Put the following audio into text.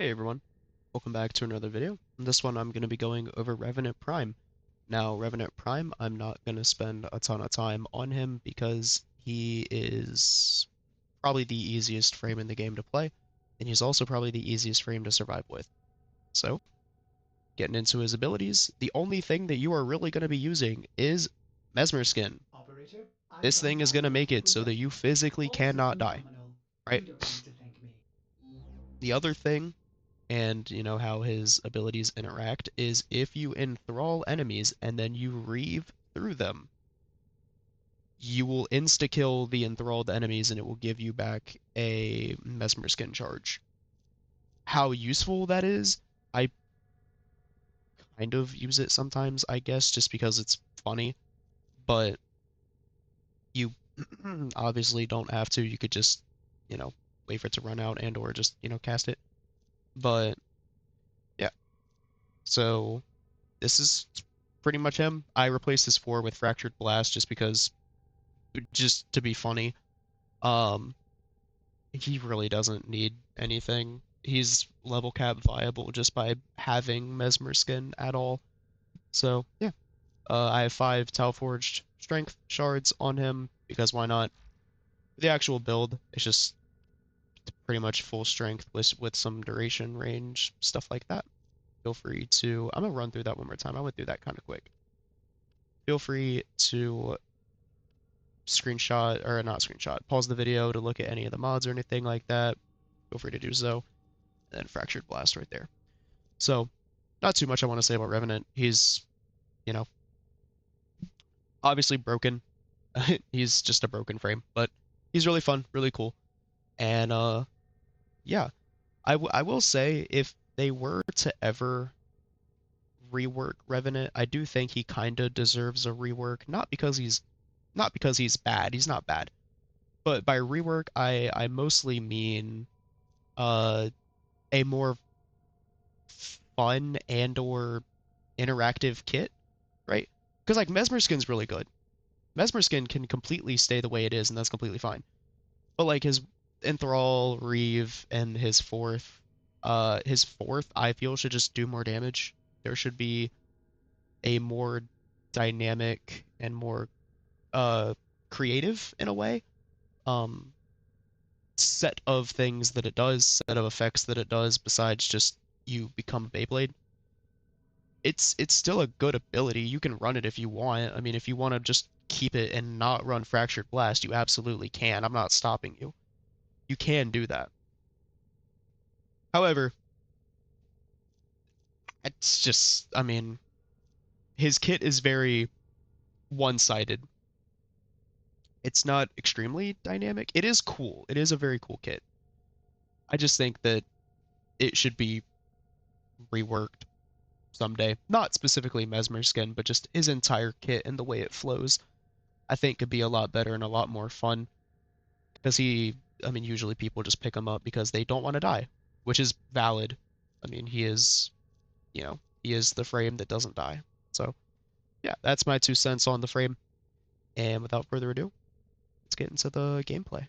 Hey everyone, welcome back to another video. In this one I'm going to be going over Revenant Prime. Now Revenant Prime, I'm not going to spend a ton of time on him because he is probably the easiest frame in the game to play, and he's also probably the easiest frame to survive with. So, getting into his abilities, the only thing that you are really going to be using is Mesmer Skin. Operator, I This run thing is going to manual make for it so that you protection. physically All cannot systems die, nominal. right? You don't need to thank me. The other thing and how his abilities interact is if you enthrall enemies and then you reave through them, you will insta-kill the enthralled enemies and it will give you back a mesmer skin charge. How useful that is, I kind of use it sometimes, I guess, just because it's funny, but you obviously don't have to. You could just, you know, wait for it to run out and or just, cast it. But yeah, so this is pretty much him. I replaced his 4 with Fractured Blast just to be funny. Um, he really doesn't need anything. He's level cap viable just by having Mesmer Skin at all. So yeah, I have 5 Tau Forged Strength shards on him because why not? The actual build is just pretty much full strength with some duration range stuff like that. Feel free to. I'm gonna run through that one more time. I went through that kind of quick. Feel free to screenshot or not screenshot, pause the video to look at any of the mods or anything like that, feel free to do so. And then Fractured Blast right there. So, not too much I want to say about Revenant. He's, you know, obviously broken. He's just a broken frame, but he's really fun, really cool. And yeah, I will say if they were to ever rework Revenant, I do think he kind of deserves a rework, not because he's bad. He's not bad. But by rework, I mostly mean uh a more fun and or interactive kit, right? Because like Mesmer Skin's really good. Mesmer Skin can completely stay the way it is, and that's completely fine. But like his Enthrall, Reeve, and his fourth, I feel should just do more damage. There should be a more dynamic and more uh creative in a way. Um, set of things that it does, set of effects that it does, besides just you become a Beyblade. It's still a good ability. You can run it if you want. I mean, if you want to just keep it and not run Fractured Blast, you absolutely can. I'm not stopping you. You can do that. However, it's just, I mean, his kit is very one-sided. It's not extremely dynamic. It is cool. It is a very cool kit. I just think that it should be reworked someday. Not specifically Mesmer Skin, but just his entire kit and the way it flows. I think could be a lot better and a lot more fun. Because I mean, usually people just pick him up because they don't want to die, which is valid. I mean, he is the frame that doesn't die. So, yeah, that's my 2 cents on the frame. And without further ado, let's get into the gameplay.